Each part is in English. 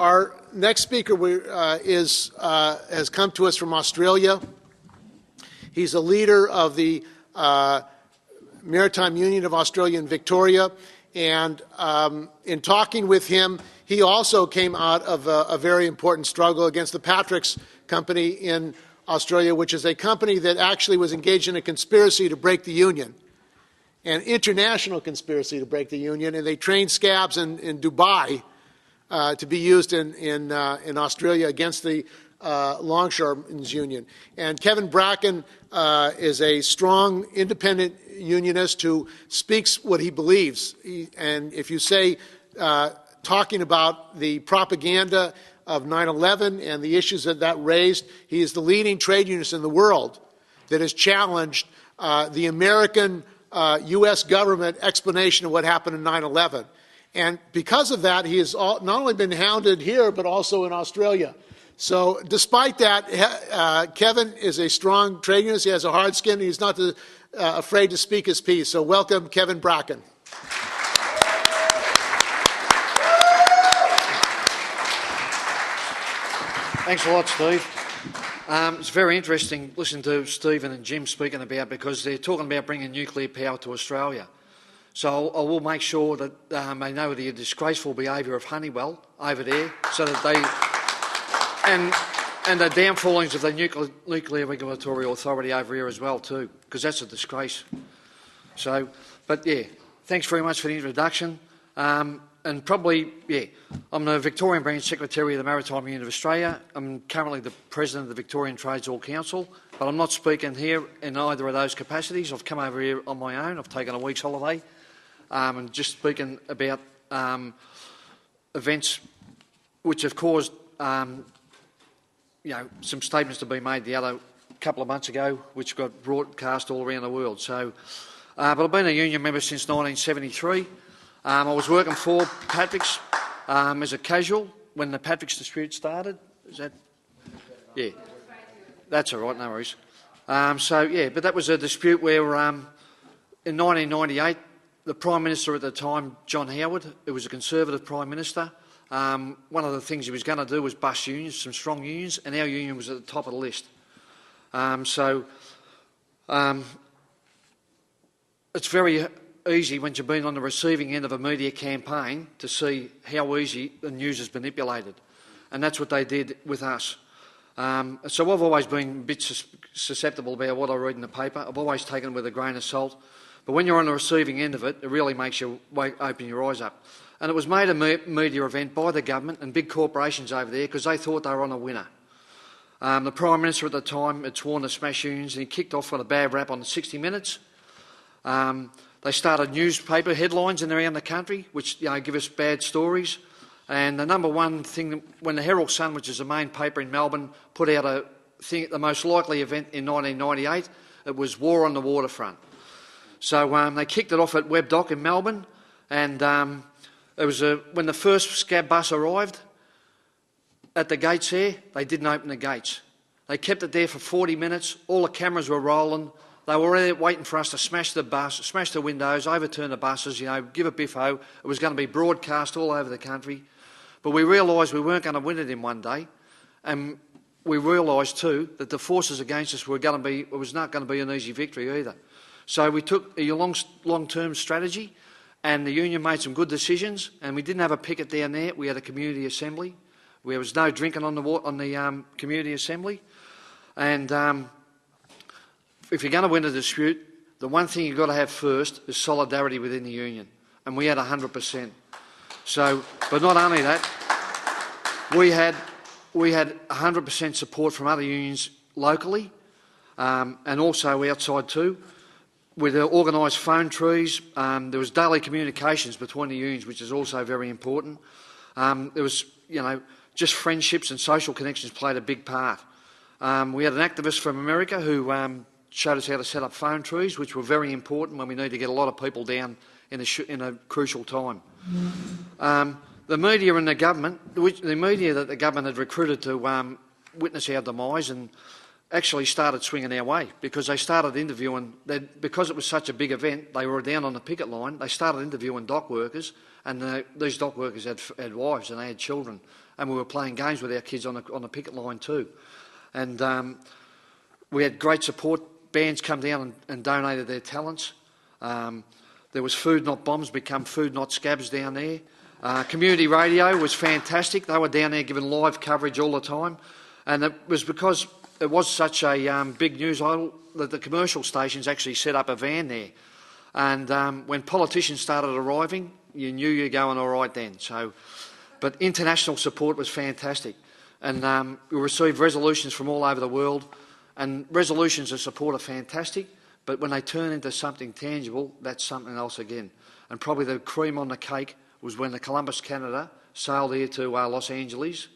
Our next speaker has come to us from Australia. He's a leader of the Maritime Union of Australia in Victoria, and in talking with him, he also came out of a very important struggle against the Patrick's Company in Australia, which is a company that actually was engaged in a conspiracy to break the union, an international conspiracy to break the union, and they trained scabs in Dubai to be used in Australia against the Longshoremen's Union. And Kevin Bracken is a strong, independent unionist who speaks what he believes. And if you say, talking about the propaganda of 9/11 and the issues that raised, he is the leading trade unionist in the world that has challenged the American U.S. government explanation of what happened in 9/11. And because of that, he has not only been hounded here, but also in Australia. So despite that, Kevin is a strong trade unionist. He has a hard skin. He's not afraid to speak his piece. So welcome, Kevin Bracken. Thanks a lot, Steve. It's very interesting listening to Stephen and Jim speaking about, because they're talking about bringing nuclear power to Australia. So I will make sure that they know the disgraceful behaviour of Honeywell over there, so that they and the downfallings of the nuclear regulatory authority over here as well too, because that's a disgrace. So, but yeah, thanks very much for the introduction. And probably, yeah, I'm the Victorian Branch Secretary of the Maritime Union of Australia. I'm currently the President of the Victorian Trades Hall Council, but I'm not speaking here in either of those capacities. I've come over here on my own. I've taken a week's holiday and just speaking about events which have caused, some statements to be made the other couple of months ago, which got broadcast all around the world. So, but I've been a union member since 1973. I was working for Patrick's as a casual when the Patrick's dispute started. Is that? Yeah. That's all right, no worries. So, yeah, but that was a dispute where in 1998, the Prime Minister at the time, John Howard, who was a Conservative Prime Minister, one of the things he was going to do was bust unions, some strong unions, and our union was at the top of the list. It's very easy when you've been on the receiving end of a media campaign to see how easy the news is manipulated, and that's what they did with us. So I've always been a bit susceptible about what I read in the paper. I've always taken it with a grain of salt, but when you're on the receiving end of it, it really makes you open your eyes up. And it was made a media event by the government and big corporations over there because they thought they were on a winner. The Prime Minister at the time had sworn to smash unions, and he kicked off on a bad rap on 60 Minutes. They started newspaper headlines in and around the country, which give us bad stories. And the number one thing, when the Herald Sun, which is the main paper in Melbourne, put out a thing, the most likely event in 1998, it was war on the waterfront. So they kicked it off at Webdock in Melbourne, and it was when the first scab bus arrived at the gates there, they didn't open the gates. They kept it there for 40 minutes. All the cameras were rolling. They were there waiting for us to smash the bus, smash the windows, overturn the buses, give a biffo. It was going to be broadcast all over the country. But we realised we weren't going to win it in one day. And we realised too that the forces against us it was not going to be an easy victory either. So we took a long-term strategy, and the union made some good decisions, and we didn't have a picket down there. We had a community assembly. There was no drinking on the community assembly. And if you're going to win a dispute, the one thing you've got to have first is solidarity within the union, and we had 100%. So, but not only that, we had 100% support from other unions locally, and also outside too. With the organised phone trees, there was daily communications between the unions, which is also very important. There was, just friendships and social connections played a big part. We had an activist from America who showed us how to set up phone trees, which were very important when we need to get a lot of people down in a crucial time. The media and the government, the media that the government had recruited to witness our demise, and actually started swinging our way, because they started interviewing, because it was such a big event, they were down on the picket line, they started interviewing dock workers, and these dock workers had wives and they had children, and we were playing games with our kids on the picket line too. And we had great support. Bands come down and donated their talents. There was Food Not Bombs become Food Not Scabs down there. Community radio was fantastic. They were down there giving live coverage all the time. And it was because it was such a big news idol that the commercial stations actually set up a van there. And when politicians started arriving, you knew you were going all right then. But international support was fantastic. And we received resolutions from all over the world. And resolutions of support are fantastic, but when they turn into something tangible, that's something else again. And probably the cream on the cake was when the Columbus, Canada sailed here to Los Angeles,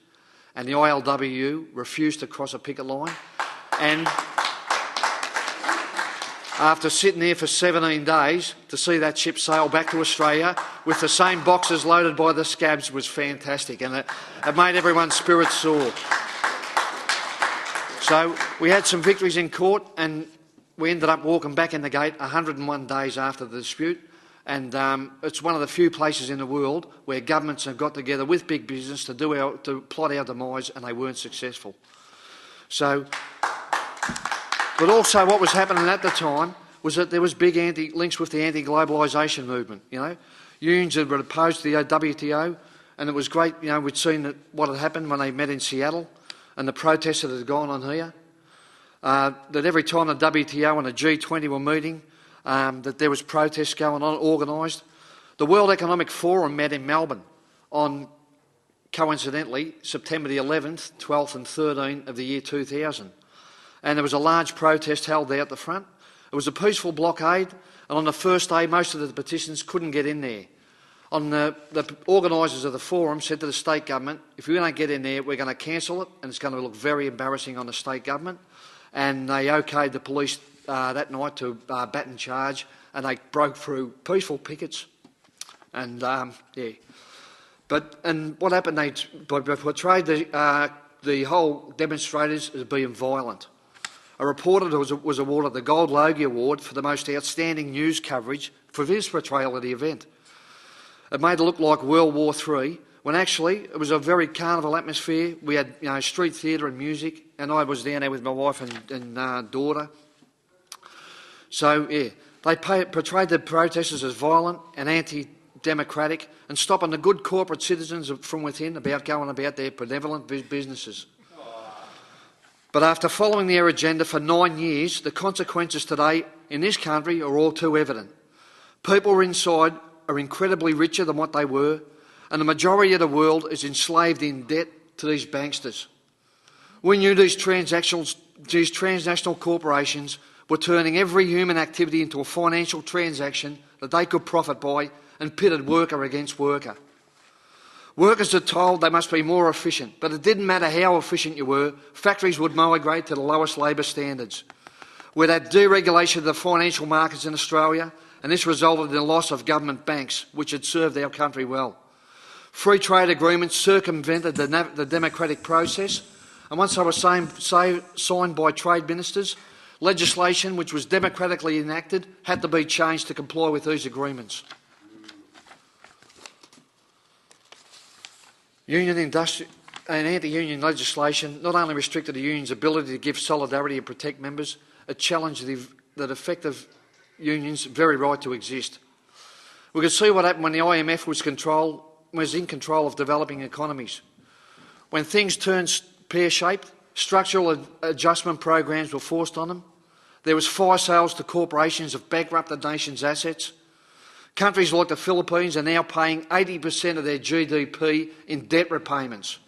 and the ILWU refused to cross a picket line. And after sitting there for 17 days, to see that ship sail back to Australia with the same boxes loaded by the scabs was fantastic, and it made everyone's spirits soar. So we had some victories in court, and we ended up walking back in the gate 101 days after the dispute. And it's one of the few places in the world where governments have got together with big business to plot our demise, and they weren't successful. So, but also what was happening at the time was that there was big links with the anti-globalisation movement. You know, unions had been opposed to the WTO, and it was great. You know, we'd seen what had happened when they met in Seattle, and the protests that had gone on here, that every time the WTO and the G20 were meeting, that there was protests going on, organised. The World Economic Forum met in Melbourne on, coincidentally, September the 11th, 12th and 13th of the year 2000. And there was a large protest held there at the front. It was a peaceful blockade, and on the first day, most of the petitions couldn't get in there. The organisers of the forum said to the state government, if we don't get in there, we're going to cancel it, and it's going to look very embarrassing on the state government. And they okayed the police that night to baton charge, and they broke through peaceful pickets. And yeah, and what happened? They portrayed the whole demonstrators as being violent. A reporter was awarded the Gold Logie Award for the most outstanding news coverage for his portrayal of the event. It made it look like World War III, when actually it was a very carnival atmosphere. We had street theatre and music, and I was down there with my wife and daughter. So yeah, they portrayed the protesters as violent and anti-democratic, and stopping the good corporate citizens from within about going about their benevolent businesses. But after following their agenda for 9 years, the consequences today in this country are all too evident. People inside are incredibly richer than what they were, and the majority of the world is enslaved in debt to these banksters. We knew these transnational corporations were turning every human activity into a financial transaction that they could profit by, and pitted worker against worker. Workers are told they must be more efficient, but it didn't matter how efficient you were, factories would migrate to the lowest labour standards. We had deregulation of the financial markets in Australia, and this resulted in the loss of government banks, which had served our country well. Free trade agreements circumvented the democratic process, and once they were signed by trade ministers, legislation which was democratically enacted had to be changed to comply with these agreements. Union and anti-union legislation not only restricted the union's ability to give solidarity and protect members, it challenged the effective unions' very right to exist. We could see what happened when the IMF was in control of developing economies. When things turned pear-shaped, structural adjustment programs were forced on them. There was fire sales to corporations of bankrupted nations' assets. Countries like the Philippines are now paying 80% of their GDP in debt repayments.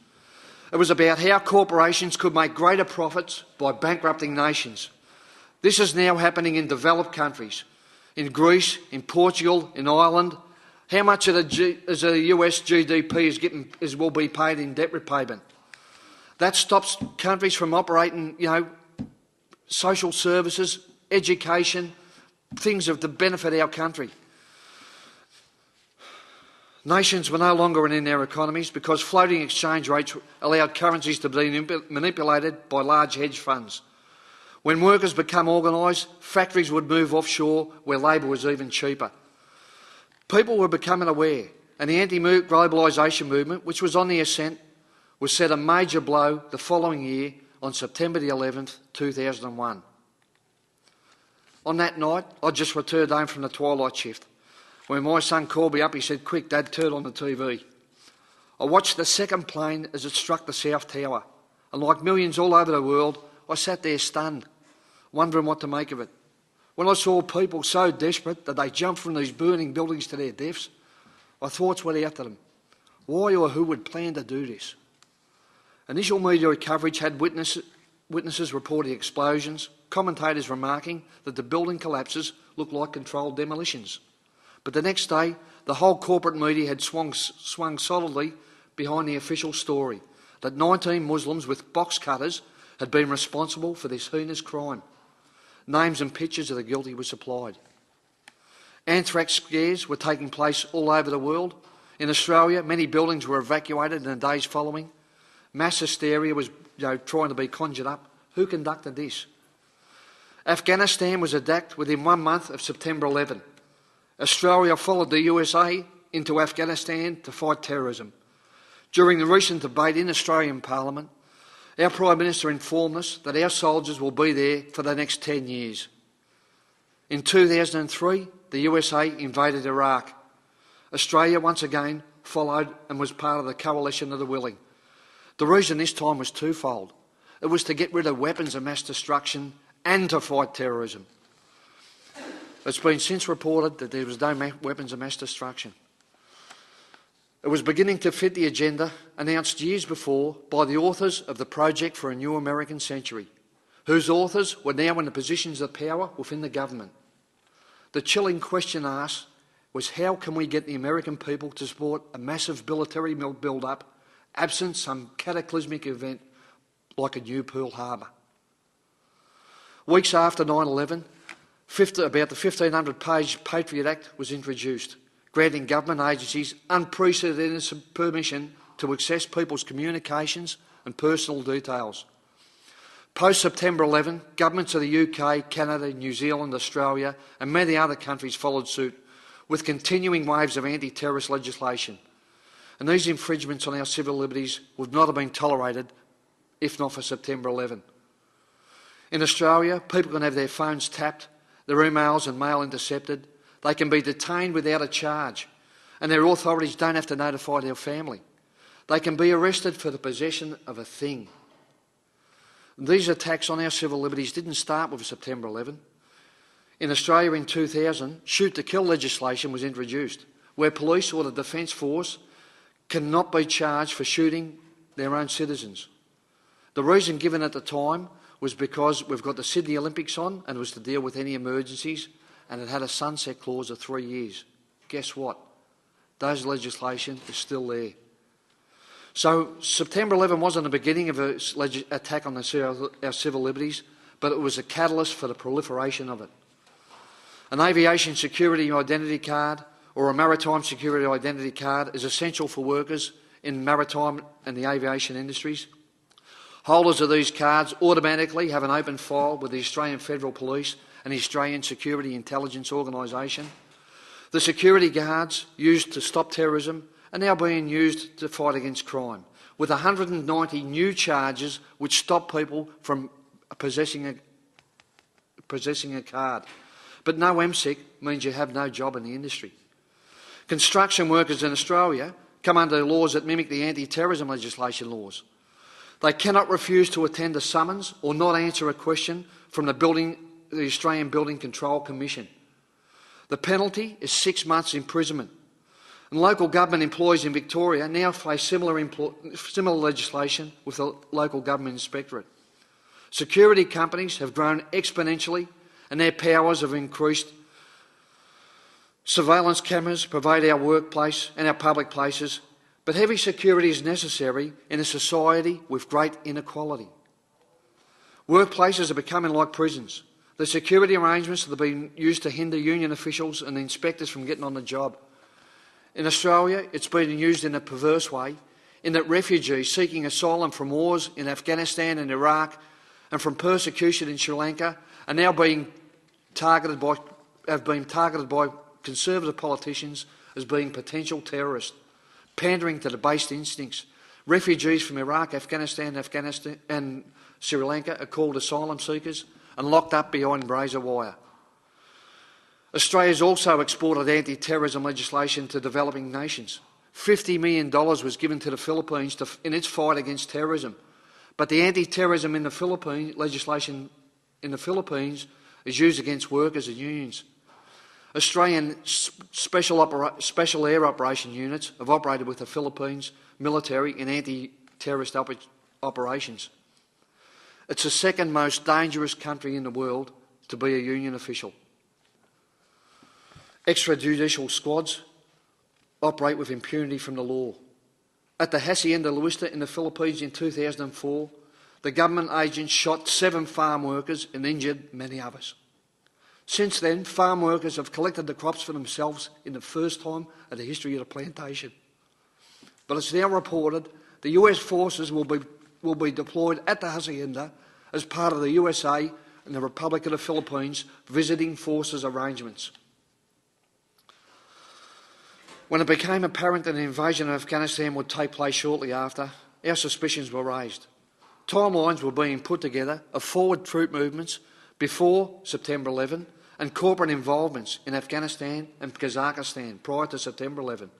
It was about how corporations could make greater profits by bankrupting nations. This is now happening in developed countries, in Greece, in Portugal, in Ireland. How much of the US GDP will be paid in debt repayment? That stops countries from operating, social services, education, things of to benefit our country. Nations were no longer in their economies because floating exchange rates allowed currencies to be manipulated by large hedge funds. When workers become organised, factories would move offshore where labour was even cheaper. People were becoming aware, and the anti-globalisation movement, which was on the ascent, was set a major blow the following year on September the 11th, 2001. On that night, I just returned home from the twilight shift. When my son called me up, he said, "Quick, Dad, turn on the TV." I watched the second plane as it struck the South Tower, and like millions all over the world, I sat there stunned, wondering what to make of it. When I saw people so desperate that they jumped from these burning buildings to their deaths, my thoughts went out to them. Why or who would plan to do this? Initial media coverage had witnesses reporting explosions, commentators remarking that the building collapses looked like controlled demolitions. But the next day, the whole corporate media had swung solidly behind the official story that 19 Muslims with box cutters had been responsible for this heinous crime. Names and pictures of the guilty were supplied. Anthrax scares were taking place all over the world. In Australia, many buildings were evacuated in the days following. Mass hysteria was trying to be conjured up. Who conducted this? Afghanistan was attacked within 1 month of September 11. Australia followed the USA into Afghanistan to fight terrorism. During the recent debate in Australian Parliament, our Prime Minister informed us that our soldiers will be there for the next 10 years. In 2003, the USA invaded Iraq. Australia once again followed and was part of the coalition of the willing. The reason this time was twofold. It was to get rid of weapons of mass destruction and to fight terrorism. It's been since reported that there was no weapons of mass destruction. It was beginning to fit the agenda announced years before by the authors of the Project for a New American Century, whose authors were now in the positions of power within the government. The chilling question asked was, how can we get the American people to support a massive military build-up absent some cataclysmic event like a new Pearl Harbor? Weeks after 9/11, about the 1,500-page Patriot Act was introduced, granting government agencies unprecedented permission to access people's communications and personal details. Post-September 11, governments of the UK, Canada, New Zealand, Australia and many other countries followed suit, with continuing waves of anti-terrorist legislation. And these infringements on our civil liberties would not have been tolerated if not for September 11. In Australia, people can have their phones tapped, their emails and mail intercepted. They can be detained without a charge, and their authorities don't have to notify their family. They can be arrested for the possession of a thing. These attacks on our civil liberties didn't start with September 11. In Australia in 2000, shoot-to-kill legislation was introduced, where police or the Defence Force cannot be charged for shooting their own citizens. The reason given at the time was because we've got the Sydney Olympics on and it was to deal with any emergencies, and it had a sunset clause of 3 years. Guess what? Those legislation is still there. So September 11 wasn't the beginning of an attack on our civil liberties, but it was a catalyst for the proliferation of it. An aviation security identity card or a maritime security identity card is essential for workers in maritime and the aviation industries. Holders of these cards automatically have an open file with the Australian Federal Police and the Australian Security Intelligence Organisation. The security guards used to stop terrorism are now being used to fight against crime, with 190 new charges which stop people from possessing a card. But no MSIC means you have no job in the industry. Construction workers in Australia come under laws that mimic the anti-terrorism legislation laws. They cannot refuse to attend a summons or not answer a question from the Australian Building Control Commission. The penalty is 6 months imprisonment. And local government employees in Victoria now face similar legislation with the local government inspectorate. Security companies have grown exponentially and their powers have increased. Surveillance cameras pervade our workplace and our public places, but heavy security is necessary in a society with great inequality. Workplaces are becoming like prisons. The security arrangements have been used to hinder union officials and inspectors from getting on the job. In Australia, it's been used in a perverse way, in that refugees seeking asylum from wars in Afghanistan and Iraq and from persecution in Sri Lanka are now have been targeted by conservative politicians as being potential terrorists, pandering to the based instincts, Refugees from Iraq, Afghanistan and Sri Lanka are called asylum seekers and locked up behind razor wire. Australia has also exported anti-terrorism legislation to developing nations. $50 million was given to the Philippines in its fight against terrorism. But the anti-terrorism in the Philippines legislation in the Philippines is used against workers and unions. Australian special air operation units have operated with the Philippines military in anti-terrorist operations. It's the second most dangerous country in the world to be a union official. Extrajudicial squads operate with impunity from the law. At the Hacienda Luista in the Philippines in 2004, the government agents shot 7 farm workers and injured many others. Since then, farm workers have collected the crops for themselves in the first time in the history of the plantation. But it's now reported the US forces will be deployed at the Hacienda as part of the USA and the Republic of the Philippines visiting forces arrangements. When it became apparent that an invasion of Afghanistan would take place shortly after, our suspicions were raised. Timelines were being put together of forward troop movements before September 11 and corporate involvements in Afghanistan and Kazakhstan prior to September 11.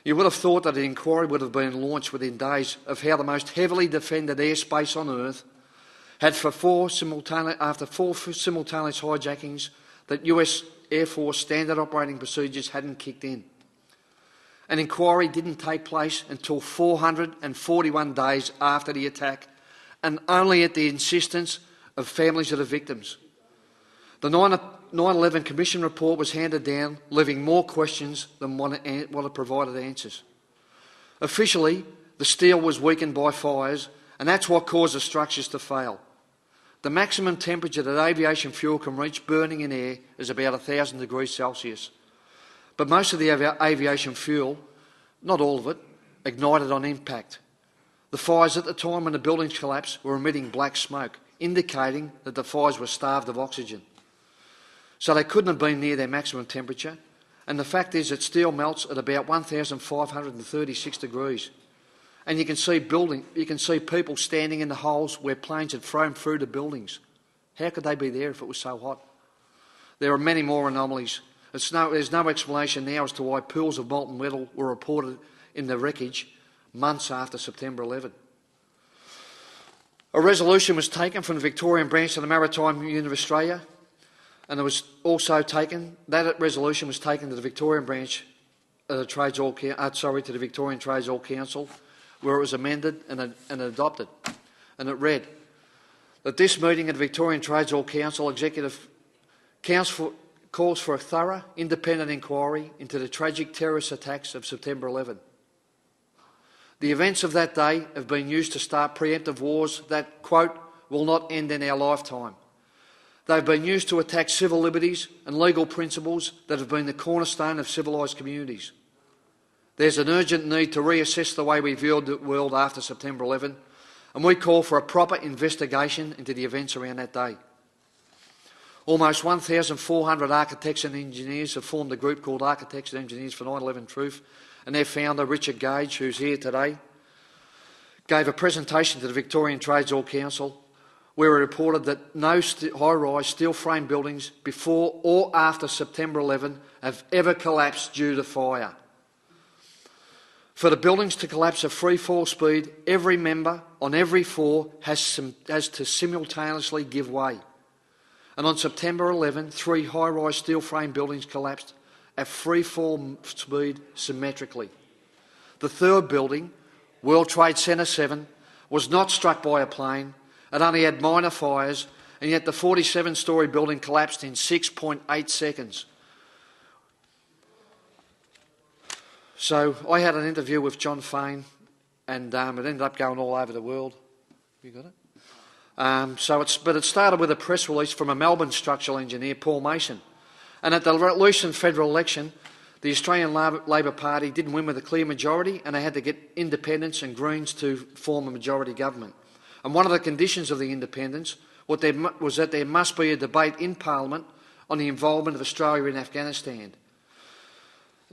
You would have thought that an inquiry would have been launched within days of how the most heavily defended airspace on earth had after 4 simultaneous hijackings that US Air Force standard operating procedures hadn't kicked in. An inquiry didn't take place until 441 days after the attack, and only at the insistence of families of the victims. The 9/11 Commission report was handed down, leaving more questions than what it provided answers. Officially, the steel was weakened by fires, and that's what caused the structures to fail. The maximum temperature that aviation fuel can reach burning in air is about 1,000 degrees Celsius. But most of the aviation fuel, not all of it, ignited on impact. The fires at the time when the buildings collapsed were emitting black smoke, indicating that the fires were starved of oxygen. So they couldn't have been near their maximum temperature, and the fact is that steel melts at about 1,536 degrees. And you can see people standing in the holes where planes had thrown through the buildings. How could they be there if it was so hot? There are many more anomalies. There's no explanation now as to why pools of molten metal were reported in the wreckage months after September 11. A resolution was taken from the Victorian branch of the Maritime Union of Australia, and it was also taken, that resolution was taken to the Victorian branch of the to the Victorian Trades All Council, where it was amended and adopted. And it read that this meeting of the Victorian Trades All Council Executive calls for a thorough, independent inquiry into the tragic terrorist attacks of September 11. The events of that day have been used to start preemptive wars that, quote, will not end in our lifetime. They've been used to attack civil liberties and legal principles that have been the cornerstone of civilised communities. There's an urgent need to reassess the way we viewed the world after September 11, and we call for a proper investigation into the events around that day. Almost 1,400 architects and engineers have formed a group called Architects and Engineers for 9/11 Truth, and their founder, Richard Gage, who's here today, gave a presentation to the Victorian Trades All Council where he reported that no high-rise steel-frame buildings before or after September 11 have ever collapsed due to fire. For the buildings to collapse at free fall speed, every member on every floor has to simultaneously give way. And on September 11, 3 high-rise steel-frame buildings collapsed at free fall speed symmetrically. The third building, World Trade Center 7, was not struck by a plane. It only had minor fires, and yet the 47-storey building collapsed in 6.8 seconds. So I had an interview with John Fain, and it ended up going all over the world. You got it? But it started with a press release from a Melbourne structural engineer, Paul Mason. And at the recent federal election, the Australian Labor Party didn't win with a clear majority, and they had to get independents and Greens to form a majority government. And one of the conditions of the independence was that there must be a debate in Parliament on the involvement of Australia in Afghanistan.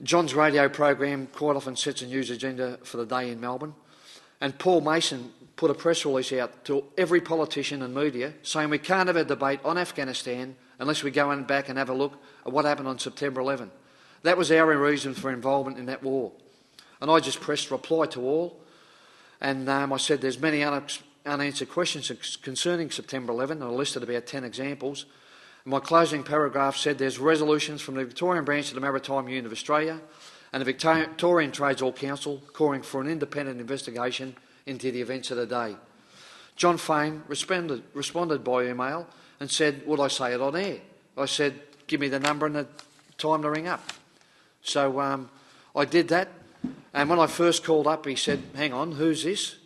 John's radio program quite often sets a news agenda for the day in Melbourne. And Paul Mason put a press release out to every politician and media saying we can't have a debate on Afghanistan unless we go back and have a look at what happened on September 11. That was our reason for involvement in that war. And I just pressed reply to all, and I said there's many unanswered questions concerning September 11, and I listed about 10 examples. And my closing paragraph said there's resolutions from the Victorian branch of the Maritime Union of Australia and the Victorian Trades Hall Council calling for an independent investigation into the events of the day. John Fane responded by email and said, would I say it on air? I said, give me the number and the time to ring up. So I did that, and when I first called up, he said, hang on, who's this?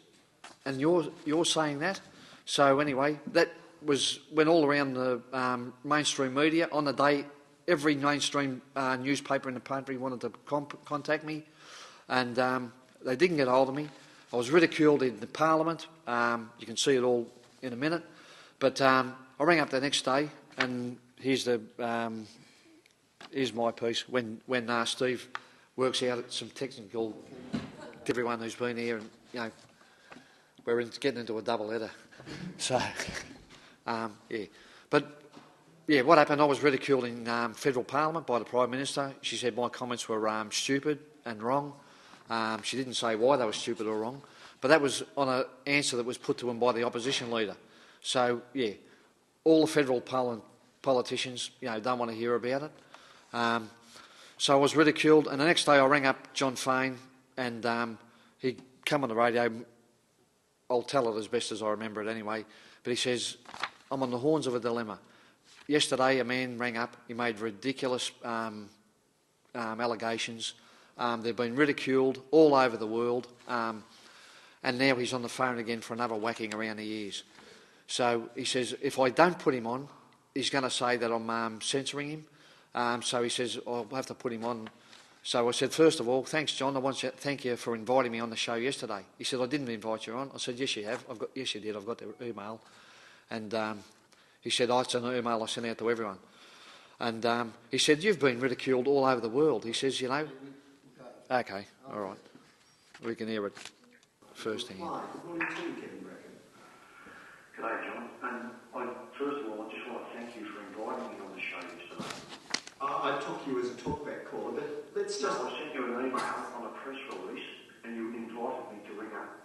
And you're saying that? So anyway, that went all around the mainstream media. On the day, every mainstream newspaper in the country wanted to contact me, and they didn't get hold of me. I was ridiculed in the Parliament. You can see it all in a minute. But I rang up the next day, and here's my piece when Steve works out some technical to everyone who's been here, and we're getting into a double header. So yeah, but yeah, what happened? I was ridiculed in federal Parliament by the Prime Minister. She said my comments were stupid and wrong. She didn't say why they were stupid or wrong, but that was on an answer that was put to him by the opposition leader. So yeah, all the federal Parliament politicians, don't want to hear about it. So I was ridiculed, and the next day I rang up John Fane, and he come on the radio. I'll tell it as best as I remember it anyway, but he says, I'm on the horns of a dilemma. Yesterday a man rang up, he made ridiculous allegations. They've been ridiculed all over the world, and now he's on the phone again for another whacking around the ears. So he says, if I don't put him on, he's going to say that I'm censoring him. So he says, I'll have to put him on. So I said, first of all, thanks, John. I want to thank you for inviting me on the show yesterday. He said, I didn't invite you on. I said, yes, you have. Yes, you did. I've got the email. And he said, it's an email I sent out to everyone. And he said, you've been ridiculed all over the world. He says, okay, all right. We can hear it firsthand. Hi, good morning to you, Kevin Bracken. G'day, John. First of all, I just want to thank you for inviting me on the show yesterday. I took you as a talkback caller, but let's just... I sent you an email on a press release, and you invited me to ring up.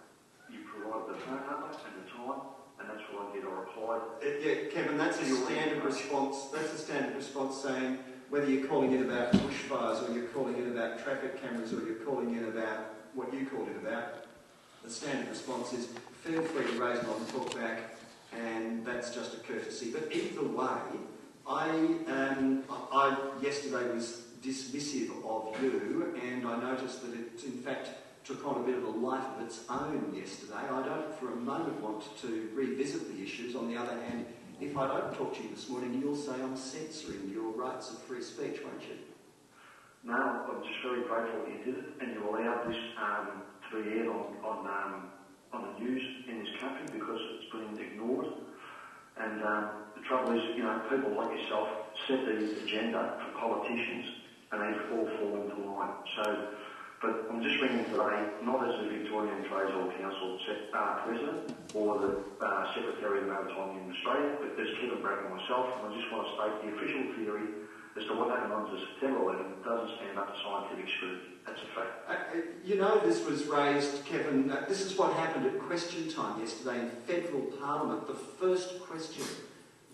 You provided the phone number and the time, and that's what I did. I replied. Yeah, Kevin, that's a standard response. That's a standard response saying whether you're calling in about bushfires, or you're calling in about traffic cameras, or you're calling in about what you called it about. The standard response is feel free to raise it on the talkback, and that's just a courtesy. But either way, I yesterday was dismissive of you, and I noticed that it, in fact, took on a bit of a life of its own yesterday. I don't for a moment want to revisit the issues. On the other hand, if I don't talk to you this morning, you'll say I'm censoring your rights of free speech, won't you? No, I'm just very grateful that you did it, and you allowed this to be aired on the news in this country because it's been ignored. And the trouble is, people like yourself set the agenda for politicians, and they all fall into line. But I'm just ringing today, not as the Victorian Trades Hall Council President or the Secretary of the Maritime Union of Australia, but as Kevin Bracken myself, and I just want to state the official theory as to what happened on September 11 doesn't stand up to scientific scrutiny. That's a fact. This was raised, Kevin, this is what happened at question time yesterday in federal Parliament. The first question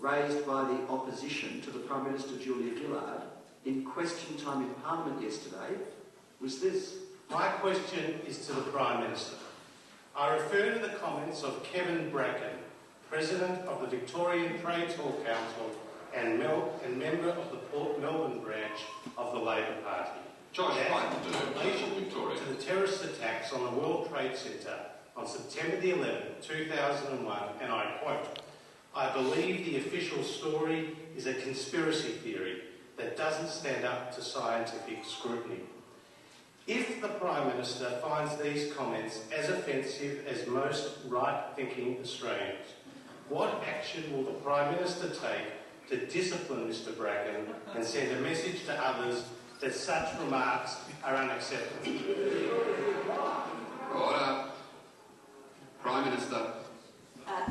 raised by the opposition to the Prime Minister, Julia Gillard, in question time in Parliament yesterday was this. My question is to the Prime Minister. I refer to the comments of Kevin Bracken, President of the Victorian Trades Hall Council and member of the Port Melbourne branch of the Labor Party. Josh, in relation to the terrorist attacks on the World Trade Centre on September the 11th, 2001, and I quote, I believe the official story is a conspiracy theory that doesn't stand up to scientific scrutiny. If the Prime Minister finds these comments as offensive as most right-thinking Australians, what action will the Prime Minister take to discipline Mr Bracken and send a message to others that such remarks are unacceptable? Right. Prime Minister.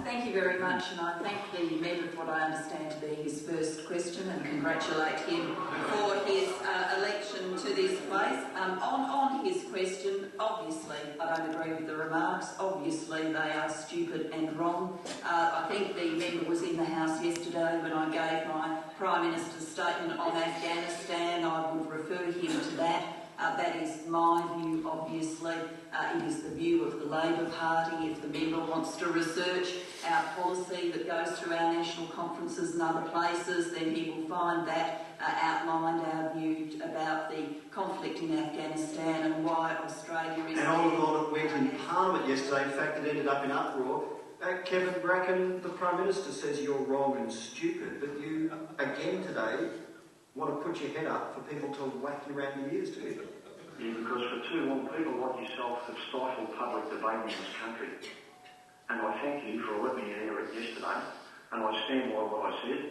Thank you very much, and I thank the member for what I understand to be his first question and congratulate him for his election to this place. On his question, obviously I don't agree with the remarks. Obviously they are stupid and wrong. I think the member was in the House yesterday when I gave my Prime Minister's statement on Afghanistan. I would refer him to that. That is my view, obviously. It is the view of the Labor Party. If the member wants to research our policy that goes through our national conferences and other places, then he will find that outlined our view about the conflict in Afghanistan and why Australia is... And on it went in Parliament yesterday. In fact, it ended up in uproar. Kevin Bracken, the Prime Minister, says you're wrong and stupid, but you, again today, want to put your head up for people to whack you around the ears, do you? Yeah, because for too long, people like yourself have stifled public debate in this country. And I thank you for letting me air it yesterday, and I stand by what I said.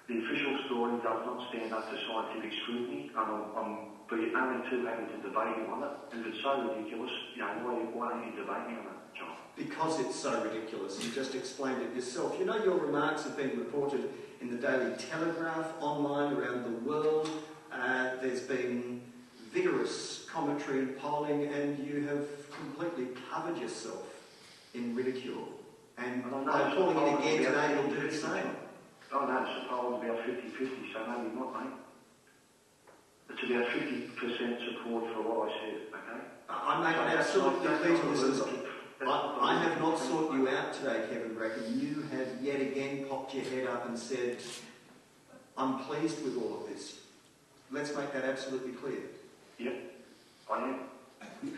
The official story does not stand up to scientific scrutiny, and I'm the only two having to debate on it. And if it's so ridiculous, why don't you debate me on it, John? Because it's so ridiculous. You just explained it yourself. You know your remarks have been reported in the Daily Telegraph, online around the world. There's been vigorous commentary and polling, and you have completely covered yourself in ridicule. And by calling it again today, you'll do the same. I know it's a poll about 50-50, so maybe not, mate. It's about 50% support for what I said, okay? I make it absolutely clear to listeners. I have not sought you out today, Kevin Bracken. You have yet again popped your head up and said, I'm pleased with all of this. Let's make that absolutely clear. Yep, I am. And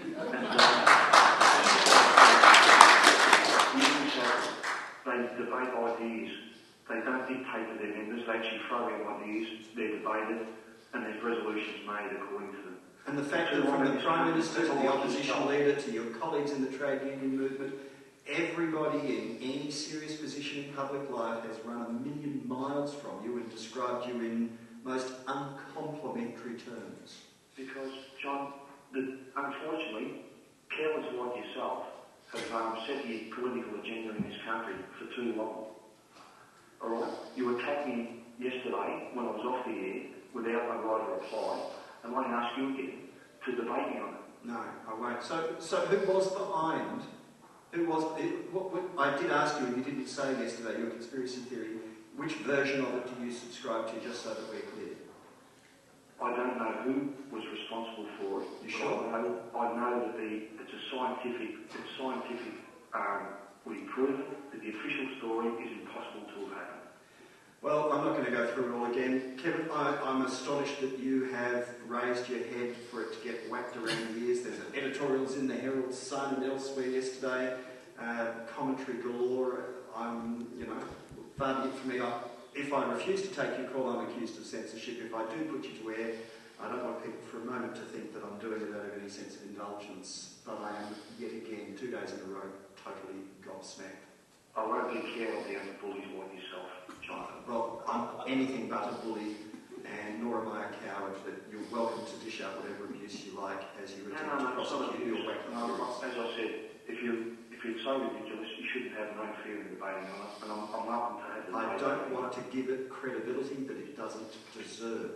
they debate ideas. They don't dictate to their members. They actually throw out ideas. They're debated, and there's resolutions made according to them. And the fact that from the Prime Minister to the opposition leader to your colleagues in the trade union movement, everybody in any serious position in public life has run a million miles from you and described you in most uncomplimentary terms. Because, John, unfortunately, cowards like yourself have set the political agenda in this country for too long. All right? You attacked me yesterday when I was off the air without my right to reply, and I ask you again to debate me on it. No, I won't. So who was behind? Who was? I did ask you, and you didn't say yesterday your conspiracy theory. Which version of it do you subscribe to, just so that we're clear? I don't know who was responsible for it. You sure? I know that it's scientifically proven that the official story is impossible to have happened. Well, I'm not going to go through it all again. Kevin, I'm astonished that you have raised your head for it to get whacked around the ears. There's editorials in the Herald Sun and elsewhere yesterday, commentary galore. Far be it from me. If I refuse to take your call, I'm accused of censorship. If I do put you to air, I don't want people for a moment to think that I'm doing it out of any sense of indulgence. But I am, yet again, 2 days in a row, totally gobsmacked. I won't be careful down the bullies like yourself, John. Well, I'm anything but a bully, and nor am I a coward, but you're welcome to dish out whatever abuse you like as you attempt to prosecute your weapon. As I said, if it's so ridiculous, you shouldn't have no fear in debating on it, and I'm welcome to have the debate. I don't want to give it credibility that it doesn't deserve.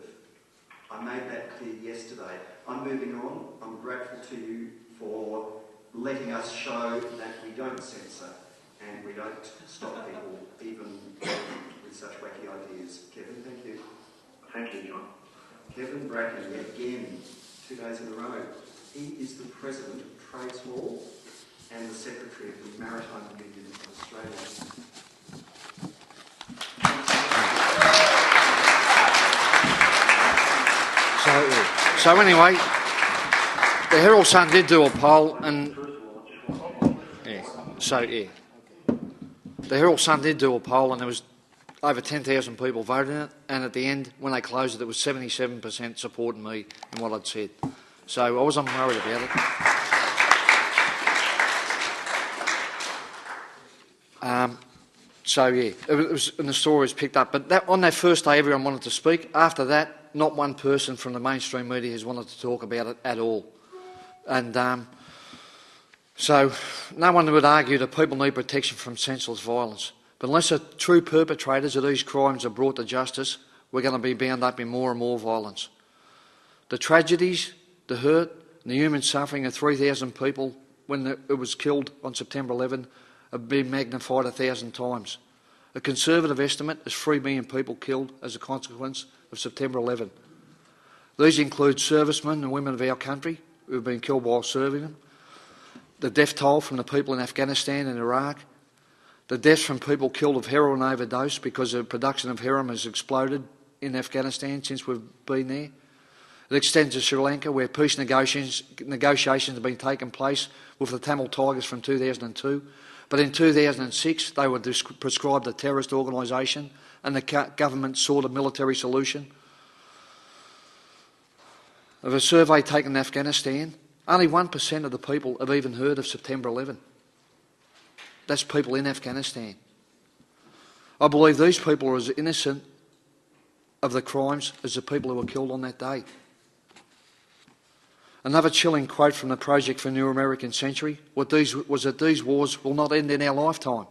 I made that clear yesterday. I'm moving on. I'm grateful to you for letting us show that we don't censor and we don't stop people, even with such wacky ideas. Kevin, thank you. Thank you, John. Kevin Bracken, again, 2 days in a row. He is the President of Trades Hall and the Secretary of the Maritime Union of Australia. So anyway, the Herald Sun did do a poll, and the Herald Sun did do a poll, and there was over 10,000 people voted in it, and at the end, when they closed it, there was 77% supporting me in what I'd said. So I wasn't worried about it. It was, and the story was picked up. But on that first day, everyone wanted to speak. After that, not one person from the mainstream media has wanted to talk about it at all. And So no one would argue that people need protection from senseless violence. But unless the true perpetrators of these crimes are brought to justice, we're going to be bound up in more and more violence. The tragedies, the hurt, and the human suffering of 3,000 people when it was killed on September 11 have been magnified 1,000 times. A conservative estimate is 3 million people killed as a consequence of September 11. These include servicemen and women of our country who have been killed while serving them, the death toll from the people in Afghanistan and Iraq, the deaths from people killed of heroin overdose because the production of heroin has exploded in Afghanistan since we've been there. It extends to Sri Lanka, where peace negotiations have been taking place with the Tamil Tigers from 2002. But in 2006, they were prescribed a terrorist organisation and the government sought a military solution. Of a survey taken in Afghanistan, only 1% of the people have even heard of September 11. That's people in Afghanistan. I believe these people are as innocent of the crimes as the people who were killed on that day. Another chilling quote from the Project for a New American Century was that these wars will not end in our lifetime.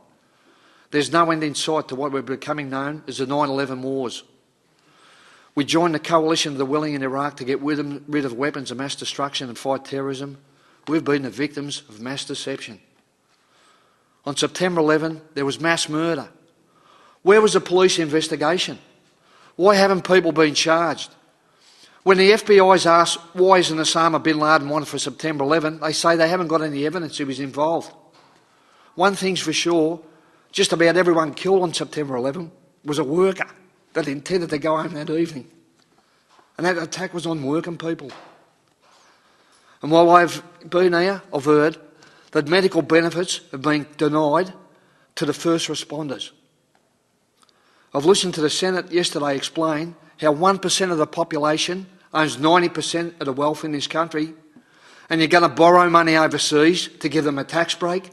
There's no end in sight to what we're becoming known as the 9/11 wars. We joined the coalition of the willing in Iraq to get rid of weapons of mass destruction and fight terrorism. We've been the victims of mass deception. On September 11, there was mass murder. Where was the police investigation? Why haven't people been charged? When the FBI's asked why isn't Osama bin Laden wanted for September 11, they say they haven't got any evidence he was involved. One thing's for sure, just about everyone killed on September 11 was a worker that intended to go home that evening. And that attack was on working people. And while I've been here, I've heard that medical benefits have been denied to the first responders. I've listened to the Senate yesterday explain how 1% of the population owns 90% of the wealth in this country, and you're going to borrow money overseas to give them a tax break.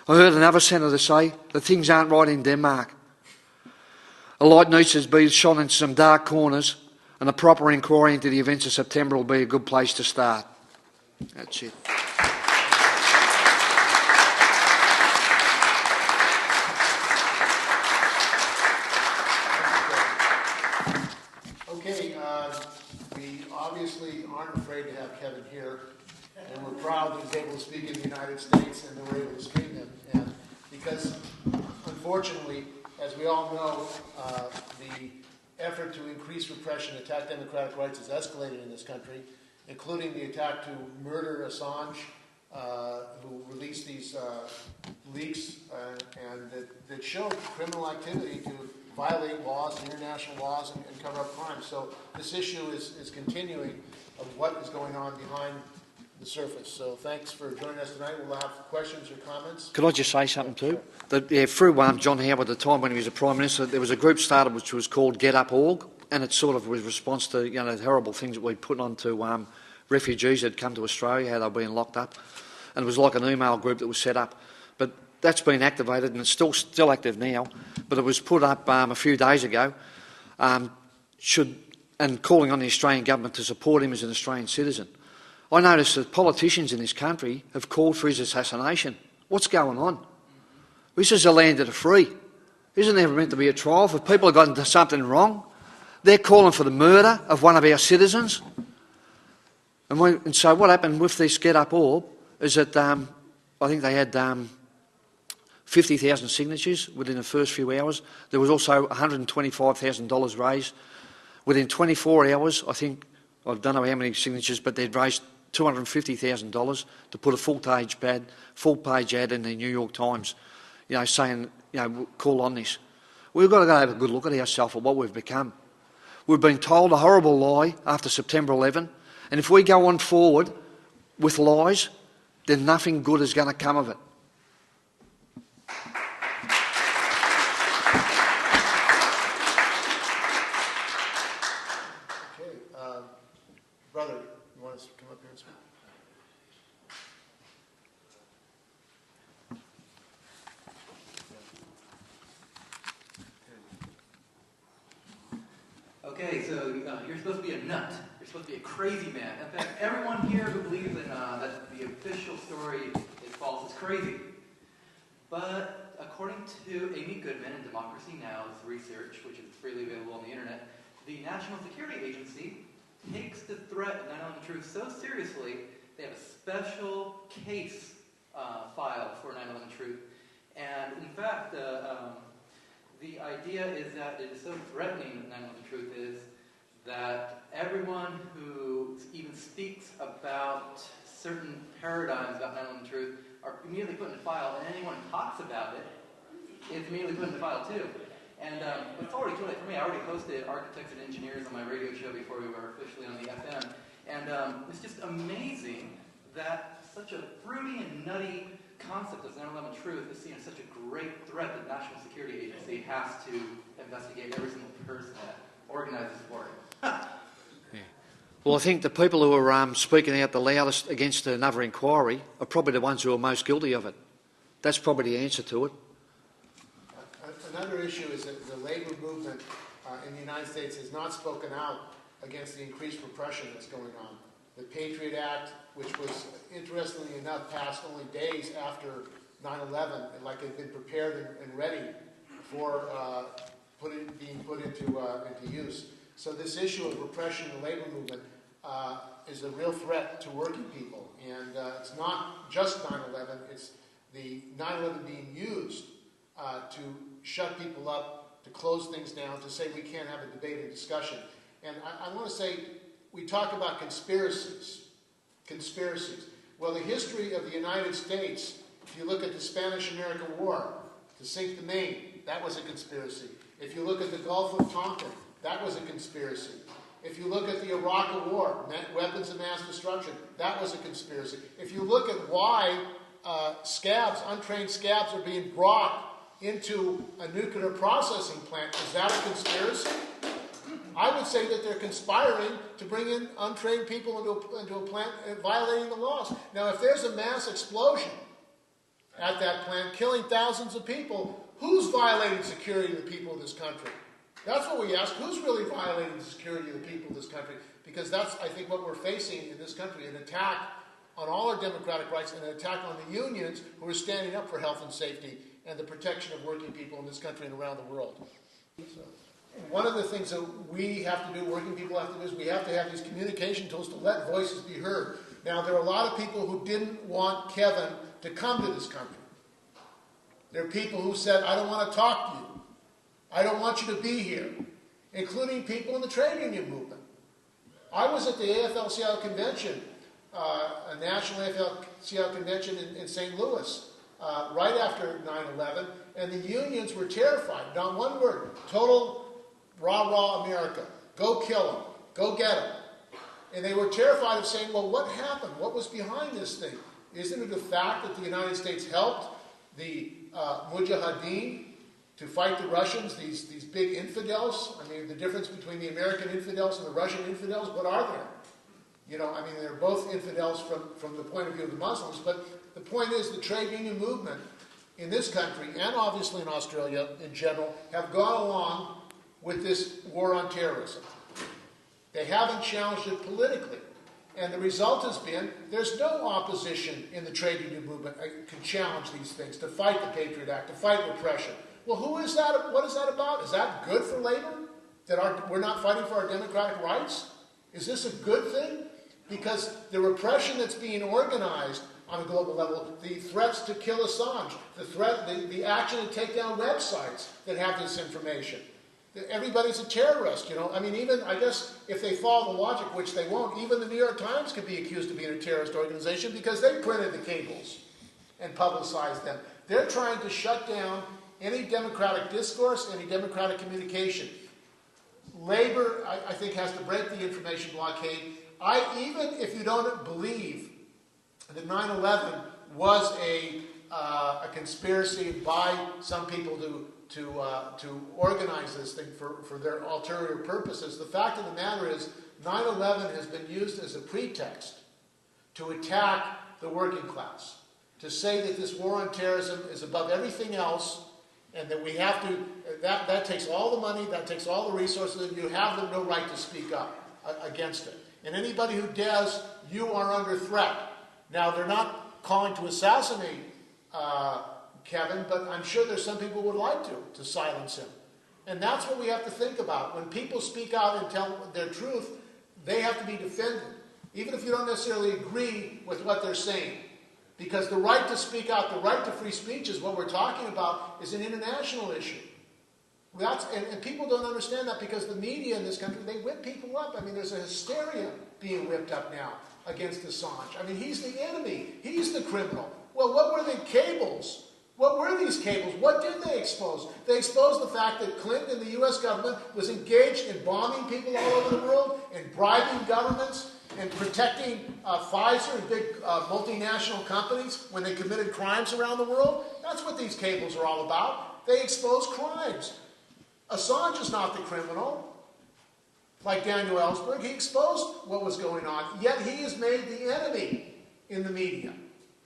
I heard another senator say that things aren't right in Denmark. A light needs to be shone into some dark corners, and a proper inquiry into the events of September will be a good place to start. That's it. Okay, we obviously aren't afraid to have Kevin here, and we're proud that he's able to speak in the United States and that we're able to stream him. And because, unfortunately, as we all know, the effort to increase repression, attack democratic rights has escalated in this country, including the attack to murder Assange, who released these leaks and that showed criminal activity to violate laws, international laws, and cover up crime. So this issue is continuing of what is going on behind the surface. So thanks for joining us tonight. We'll have questions or comments. Could I just say something too? That, through John Howard at the time when he was a Prime Minister, there was a group started which was called Get Up Org, and it sort of was a response to the horrible things that we put onto refugees that had come to Australia, how they were being locked up. And it was like an email group that was set up. But that's been activated and it's still active now. But it was put up a few days ago, and calling on the Australian government to support him as an Australian citizen. I noticed that politicians in this country have called for his assassination. What's going on? This is a land of the free. Isn't there meant to be a trial? If people have gotten into something wrong, they're calling for the murder of one of our citizens. And so what happened with this Get Up Org is that I think they had 50,000 signatures within the first few hours. There was also $125,000 raised. Within 24 hours, I don't know how many signatures, but they'd raised $250,000 to put a full-page ad in the New York Times, saying, call on this. We've got to go have a good look at ourselves, at what we've become. We've been told a horrible lie after September 11, and if we go on forward with lies, then nothing good is going to come of it. Okay, brother, you want us to come up here and speak? Okay, so you're supposed to be a nut. You're You're supposed to be a crazy man. In fact, everyone here who believes in that the official story is false is crazy. But according to Amy Goodman in Democracy Now's research, which is freely available on the internet, the National Security Agency takes the threat of 9/11 truth so seriously, they have a special case filed for 9/11 truth. And in fact, the idea is that it is so threatening that 9/11 truth is that everyone who even speaks about certain paradigms about 9/11 truth are immediately put in the file, and anyone who talks about it is immediately put in the file too. And it's already too late for me. I already hosted Architects and Engineers on my radio show before we were officially on the FM. And it's just amazing that such a fruity and nutty concept of 9/11 truth is seen as such a great threat that the National Security Agency has to investigate every single person that organizes for it. Yeah. Well, I think the people who are speaking out the loudest against another inquiry are probably the ones who are most guilty of it. That's probably the answer to it. Another issue is that the labor movement in the United States has not spoken out against the increased repression that's going on. The Patriot Act, which was, interestingly enough, passed only days after 9/11, like it had been prepared and ready for being put into use. So this issue of repression in the labor movement is a real threat to working people. And it's not just 9/11, it's the 9/11 being used to shut people up, to close things down, to say we can't have a debate and discussion. And I want to say, we talk about conspiracies. Well, the history of the United States, if you look at the Spanish-American War, to sink the Maine, that was a conspiracy. If you look at the Gulf of Tonkin, that was a conspiracy. If you look at the Iraq War, weapons of mass destruction, that was a conspiracy. If you look at why untrained scabs are being brought into a nuclear processing plant, is that a conspiracy? I would say that they're conspiring to bring in untrained people into a plant violating the laws. Now, if there's a mass explosion at that plant, killing thousands of people, who's violating security of the people of this country? That's what we ask. Who's really violating the security of the people of this country? Because that's, I think, what we're facing in this country, an attack on all our democratic rights and an attack on the unions who are standing up for health and safety and the protection of working people in this country and around the world. So, one of the things that we have to do, working people have to do, is we have to have these communication tools to let voices be heard. Now, there are a lot of people who didn't want Kevin to come to this country. There are people who said, I don't want to talk to you. I don't want you to be here, including people in the trade union movement. I was at the AFL-CIO convention, a national AFL-CIO convention in St. Louis, right after 9/11, and the unions were terrified. Not one word. Total rah-rah America. Go kill them. Go get them. And they were terrified of saying, well, what happened? What was behind this thing? Isn't it the fact that the United States helped the Mujahideen to fight the Russians, these big infidels? I mean, the difference between the American infidels and the Russian infidels, what are there? You know, I mean, they're both infidels from the point of view of the Muslims, but the point is the trade union movement in this country, and obviously in Australia in general, have gone along with this war on terrorism. They haven't challenged it politically. And the result has been there's no opposition in the trade union movement to challenge these things, to fight the Patriot Act, to fight repression. Well, who is that? What is that about? Is that good for labor? That we're not fighting for our democratic rights? Is this a good thing? Because the repression that's being organized on a global level, the threats to kill Assange, the action to take down websites that have this information. Everybody's a terrorist, you know. I mean, even, I guess, if they follow the logic, which they won't, even the New York Times could be accused of being a terrorist organization because they printed the cables and publicized them. They're trying to shut down any democratic discourse, any democratic communication. Labor, I think, has to break the information blockade. Even if you don't believe that 9/11 was a conspiracy by some people to organize this thing for their ulterior purposes, the fact of the matter is 9/11 has been used as a pretext to attack the working class, to say that this war on terrorism is above everything else, and that we have to, that takes all the money, that takes all the resources, and you have no right to speak up against it. And anybody who does, you are under threat. Now, they're not calling to assassinate Kevin, but I'm sure there's some people who would like to silence him. And that's what we have to think about. When people speak out and tell their truth, they have to be defended, even if you don't necessarily agree with what they're saying. Because the right to speak out, the right to free speech is what we're talking about, is an international issue. And people don't understand that because the media in this country, they whip people up. I mean, there's a hysteria being whipped up now against Assange. I mean, he's the enemy. He's the criminal. Well, what were the cables? What were these cables? What did they expose? They exposed the fact that Clinton and the U.S. government was engaged in bombing people all over the world and bribing governments and protecting Pfizer and big multinational companies when they committed crimes around the world. That's what these cables are all about. They expose crimes. Assange is not the criminal, like Daniel Ellsberg. He exposed what was going on, yet he is made the enemy in the media.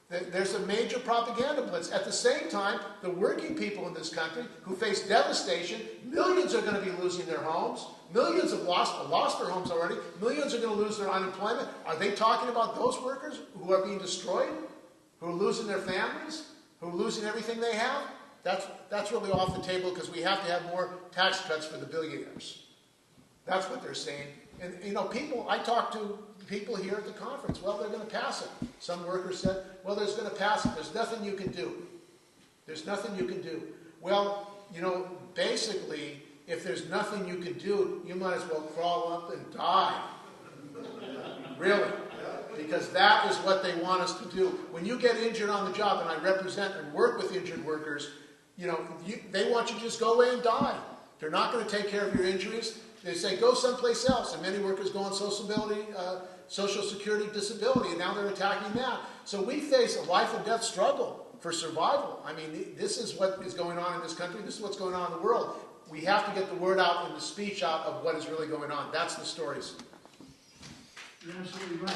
There's a major propaganda blitz. At the same time, the working people in this country who face devastation, millions are going to be losing their homes. Millions have lost their homes already. Millions are going to lose their unemployment. Are they talking about those workers who are being destroyed? Who are losing their families? Who are losing everything they have? That's really off the table because we have to have more tax cuts for the billionaires. That's what they're saying. And, I talked to people here at the conference. Well, they're going to pass it. Some workers said, well, there's going to pass it. There's nothing you can do. There's nothing you can do. Well, basically, if there's nothing you can do, you might as well crawl up and die. Really. Because that is what they want us to do. When you get injured on the job, and I represent and work with injured workers, they want you to just go away and die. They're not going to take care of your injuries. They say, go someplace else. And many workers go on Social Security disability, and now they're attacking that. So we face a life and death struggle for survival. I mean, this is what is going on in this country. This is what's going on in the world. We have to get the word out and the speech out of what is really going on. That's the stories. You're absolutely right.